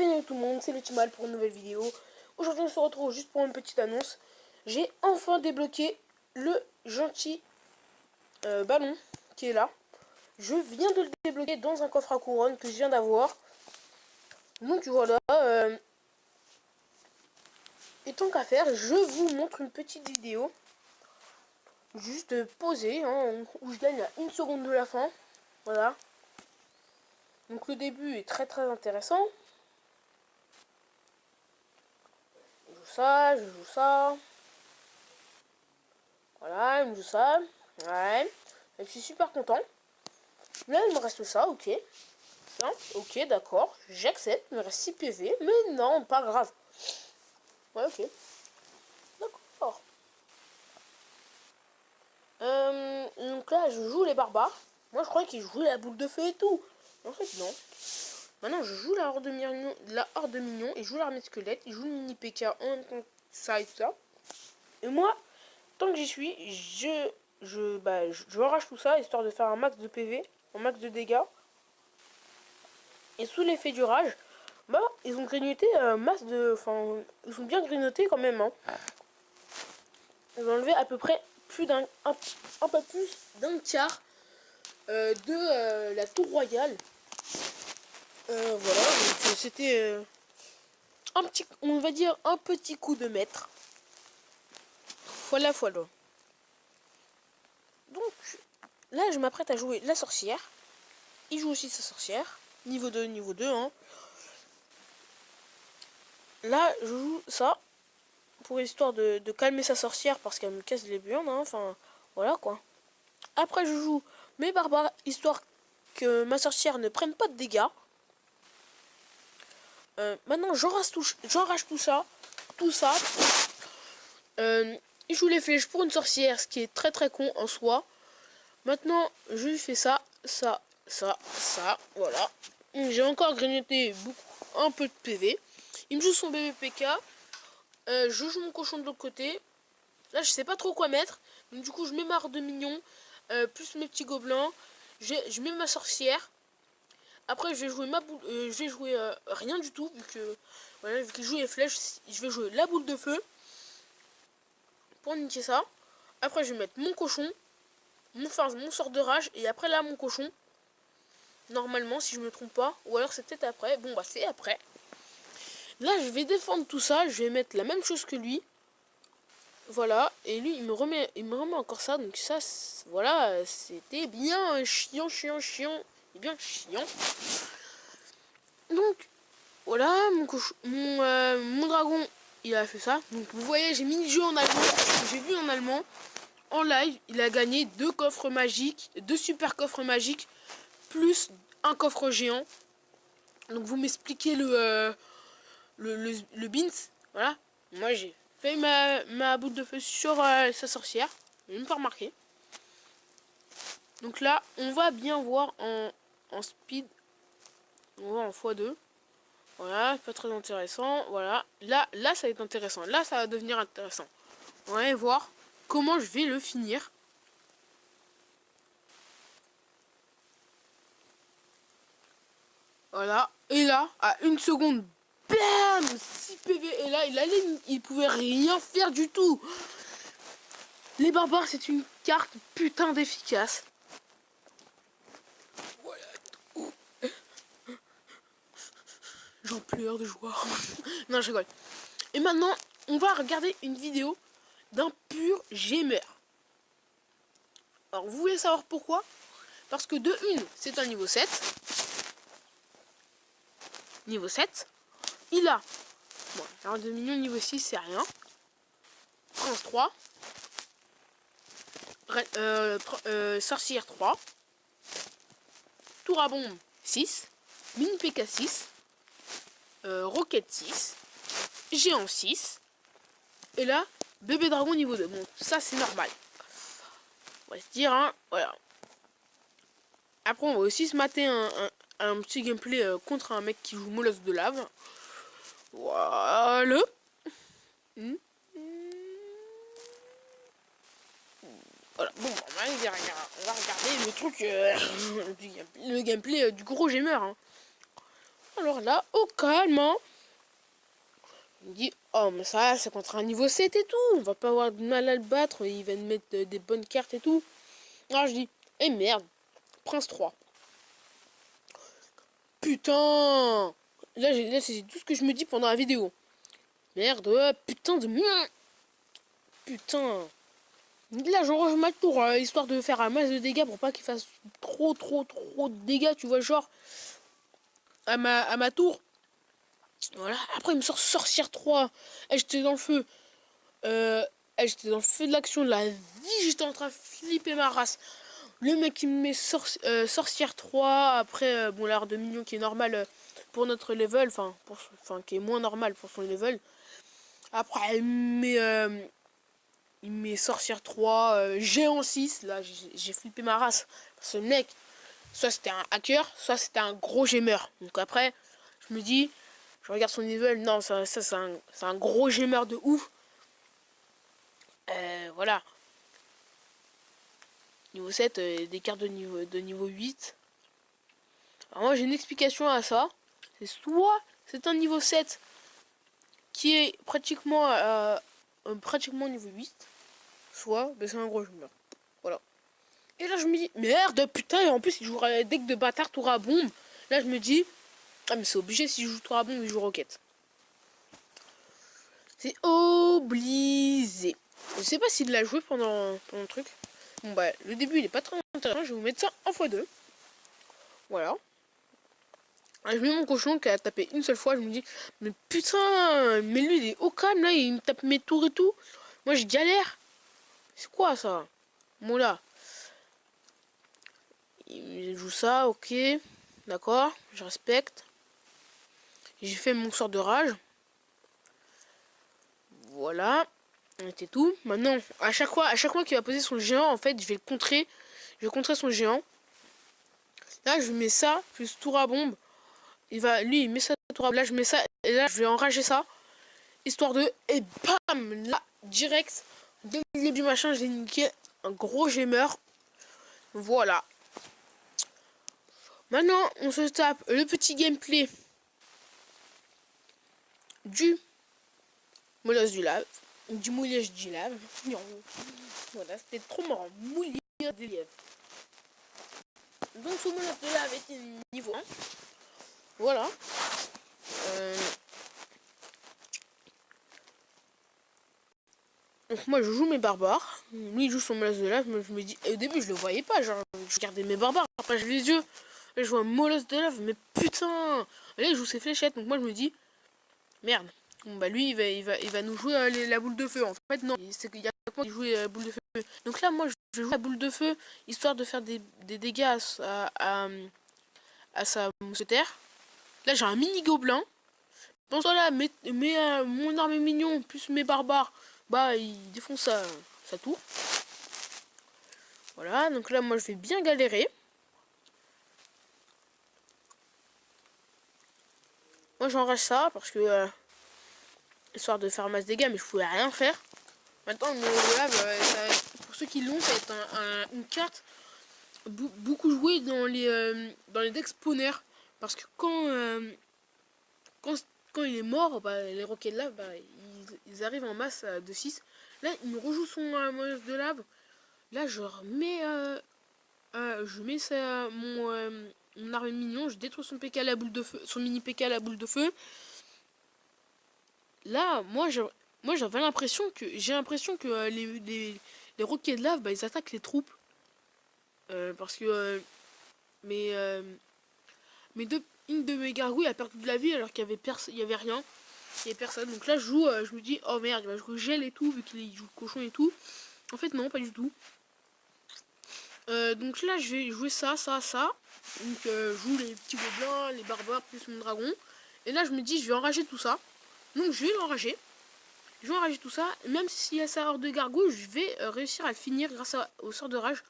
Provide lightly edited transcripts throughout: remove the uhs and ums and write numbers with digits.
Bienvenue tout le monde, c'est le Timal pour une nouvelle vidéo. Aujourd'hui on se retrouve juste pour une petite annonce. J'ai enfin débloqué le gentil ballon qui est là. Je viens de le débloquer dans un coffre à couronne que je viens d'avoir. Donc voilà, et tant qu'à faire, je vous montre une petite vidéo. Juste posée, hein, où je gagne à 1 seconde de la fin. Voilà. Donc le début est très intéressant. Je joue ça, je joue ça. Voilà, il me joue ça. Ouais. Et je suis super content. Là, il me reste ça, ok. Ça, ok, d'accord. J'accepte. Il me reste 6 PV. Mais non, pas grave. Ouais, ok. D'accord. Donc là, je joue les barbares. Moi, je croyais qu'ils jouaient la boule de feu et tout. En fait, non. Maintenant, je joue la horde de minions. Et je joue l'armée de squelettes. Il joue le mini PK en ça et tout ça. Et moi, tant que j'y suis, je rage tout ça, histoire de faire un max de PV, un max de dégâts. Et sous l'effet du rage, bah, ils ont grignoté masse de... Enfin, ils ont bien grignoté quand même, hein. Ils ont enlevé à peu près plus d'un... Un peu plus d'un quart de la tour royale. Voilà, donc c'était un petit... On va dire un petit coup de maître. Voilà. Donc, là, je m'apprête à jouer la sorcière. Il joue aussi sa sorcière. Niveau 2, hein. Là, je joue ça. Pour histoire de calmer sa sorcière parce qu'elle me casse les burnes, hein. Enfin, voilà quoi. Après, je joue mes barbares, histoire que ma sorcière ne prenne pas de dégâts. Maintenant, j'enrage tout ça. Il joue les flèches pour une sorcière, ce qui est très con en soi. Maintenant, je lui fais ça, voilà. J'ai encore grignoté un peu de PV. Il me joue son bébé PK. Je joue mon cochon de l'autre côté. Là, je sais pas trop quoi mettre. Donc, du coup, je mets ma horde de mignons. Plus mes petits gobelins. Je mets ma sorcière. Après, je vais jouer ma boule. Je vais jouer rien du tout. Vu qu'il joue les flèches, je vais jouer la boule de feu. Pour niquer ça. Après, je vais mettre mon cochon. Mon sort de rage. Et après, là, mon cochon. Normalement, si je me trompe pas. Ou alors, c'est peut-être après. Bon, bah, c'est après. Là, je vais défendre tout ça. Je vais mettre la même chose que lui. Voilà, et lui il me remet encore ça, donc ça voilà, c'était bien chiant, et bien chiant. Donc voilà, mon dragon il a fait ça. Donc vous voyez, j'ai mis le jeu en allemand, j'ai vu en allemand en live, il a gagné 2 coffres magiques, 2 super coffres magiques plus un coffre géant. Donc vous m'expliquez le beans, voilà. Moi j'ai fait ma boule de feu sur sa sorcière. J'ai même pas remarqué. Donc là, on va bien voir en speed. On va en x2. Voilà, pas très intéressant. Voilà. Là, ça va être intéressant. Là, ça va devenir intéressant. On va aller voir comment je vais le finir. Voilà. Et là, à 1 seconde, bam, 6 PV. Et là, il pouvait rien faire du tout. Les barbares, c'est une carte putain d'efficace. Voilà. J'en pleure de joie. Non, je rigole. Et maintenant, on va regarder une vidéo d'un pur gamer. Alors, vous voulez savoir pourquoi? Parce que de 1, c'est un niveau 7. Niveau 7. Il a... Bon, alors 2 millions niveau 6, c'est rien. Prince 3. Sorcière 3. Tour à bombe 6. Mini PK 6. Roquette 6. Géant 6. Et là, bébé dragon niveau 2. Bon, ça c'est normal. On va se dire, hein, voilà. Après, on va aussi se mater un petit gameplay contre un mec qui joue molosse de lave. Voilà. Voilà. Bon, on va regarder le truc, le gameplay du gros gamer. Hein. Alors là, au calme, hein. Il me dit, oh mais ça c'est contre un niveau 7 et tout, on va pas avoir de mal à le battre, il va nous mettre des bonnes cartes et tout. Alors je dis, eh merde, Prince 3. Putain. Là c'est tout ce que je me dis pendant la vidéo. Merde, putain de merde. Putain. Là je range ma tour, histoire de faire un max de dégâts pour pas qu'il fasse trop de dégâts, tu vois, genre à ma tour. Voilà, après il me sort sorcière 3. Et j'étais dans le feu. J'étais dans le feu de l'action de la vie, j'étais en train de flipper ma race. Le mec il me met sorcière 3, après bon l'art de mignon qui est normal pour notre level, enfin qui est moins normal pour son level. Après il met sorcière 3, géant 6, là j'ai flippé ma race. Parce que le mec, soit c'était un hacker, soit c'était un gros gamer. Donc après, je me dis, je regarde son level, non ça c'est un gros gamer de ouf. Voilà. Niveau 7, des cartes de niveau 8. Alors moi j'ai une explication à ça. C'est soit c'est un niveau 7 qui est pratiquement niveau 8, soit ben, c'est un gros joueur. Voilà. Et là je me dis, merde, putain, et en plus il jouera deck de bâtard tour à bombe. Là je me dis, ah mais c'est obligé, si je joue tour à bombe, il joue roquette. C'est obligé. Je sais pas s'il l'a joué pendant le truc. Bon bah le début il est pas très intéressant, je vais vous mettre ça en x2. Voilà. Je mets mon cochon qui a tapé une seule fois, je me dis, mais putain, mais lui il est au calme là, il me tape mes tours et tout. Moi je galère. C'est quoi ça? Bon là. Il joue ça, ok. D'accord, je respecte. J'ai fait mon sort de rage. Voilà. C'était tout. Maintenant, à chaque fois qu'il va poser son géant, en fait, je vais le contrer. Je vais contrer son géant. Là, je mets ça, plus tour à bombe. Lui, il met ça tour à bombe. Là, je mets ça. Et là, je vais enrager ça. Histoire de. Et bam! Là, direct. Dès le début du machin, je l'ai niqué. Un gros gamer. Voilà. Maintenant, on se tape le petit gameplay du molosse du lave. Du moulage du lave. Voilà, c'était trop marrant. Moulir des lièvres. Donc, ce molosse de lave était niveau 1. Voilà. Donc moi je joue mes barbares, lui il joue son molosse de lave, mais je me dis, au début je le voyais pas, genre je regardais mes barbares, après j'ai les yeux, là je vois un molosse de lave, mais putain, là il joue ses fléchettes, donc moi je me dis, merde, bon bah lui il va nous jouer la boule de feu, en fait non, c'est qu'il y a pas de jouer la boule de feu, donc là moi je vais jouer la boule de feu, histoire de faire des dégâts à sa mousquetaire. Là j'ai un mini gobelin, bon voilà, mon armée mignon, plus mes barbares, bah il défonce sa tour. Voilà, donc là moi je vais bien galérer. Moi j'enrage ça parce que histoire de faire masse dégâts, mais je pouvais rien faire. Maintenant le lave, pour ceux qui l'ont, ça va être une carte beaucoup jouée dans les decks spawners. Parce que quand il est mort, bah, les roquets de lave, bah, ils arrivent en masse de 6. Là il me rejoue son molosse de lave. Là je remets mon armée mignon, je détruis son PK à la boule de feu, son mini PK à la boule de feu. Là, moi j'avais l'impression que les roquets de lave, bah, ils attaquent les troupes. Parce que une de mes gargouilles a perdu de la vie alors qu'il y avait rien. Il y avait personne. Donc là je me dis, oh merde, il va jouer gel et tout, vu qu'il joue le cochon et tout. En fait non, pas du tout. Donc là je vais jouer ça. Donc je joue les petits gobelins, les barbares, plus mon dragon. Et là je me dis, je vais enrager tout ça. Donc je vais l'enrager. Je vais enrager tout ça. Même s'il y a sa horde de gargouilles, je vais réussir à le finir grâce au sort de rage.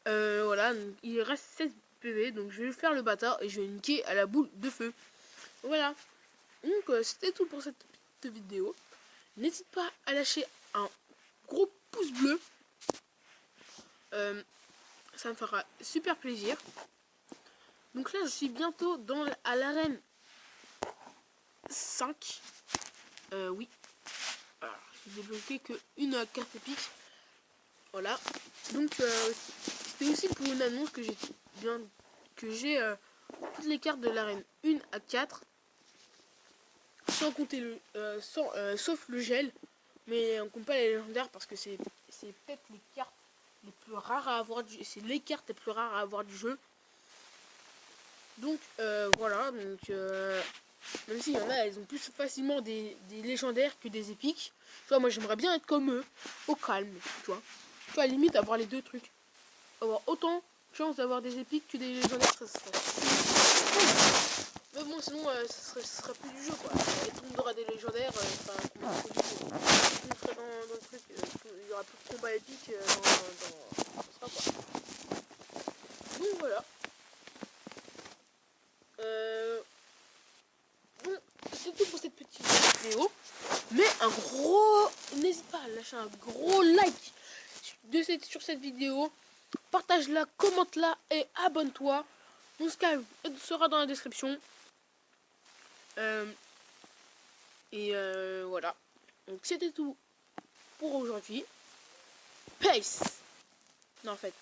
Voilà, donc il reste 16 PV. Donc je vais faire le bâtard et je vais niquer à la boule de feu. Voilà. Donc c'était tout pour cette petite vidéo. N'hésite pas à lâcher un gros pouce bleu. Ça me fera super plaisir. Donc là, je suis bientôt à l'arène 5. Oui. Alors, j'ai débloqué qu'une carte épique. Voilà. Donc, c'était aussi pour une annonce que j'ai toutes les cartes de l'arène 1 à 4. Sans compter sauf le gel. Mais on compte pas les légendaires parce que c'est peut-être les cartes les plus rares à avoir c'est les cartes les plus rares à avoir du jeu. Donc voilà, donc même s'il y en a, elles ont plus facilement des légendaires que des épiques. Tu vois, moi j'aimerais bien être comme eux, au calme, tu vois. Tu vois, à la limite avoir les deux trucs. Avoir autant de chance d'avoir des épiques que des légendaires, ça serait cool. Mais bon, sinon ça serait plus du jeu quoi. Et tout le monde aura des légendaires, enfin, on serait dans le truc, il y aura plus de combat épique dans ça quoi. Donc voilà. Bon, c'est tout pour cette petite vidéo. Mais n'hésite pas à lâcher un gros like sur cette vidéo. Partage-la, commente-la et abonne-toi. Mon Skype sera dans la description. Voilà. Donc c'était tout pour aujourd'hui. Peace. Non, en fait.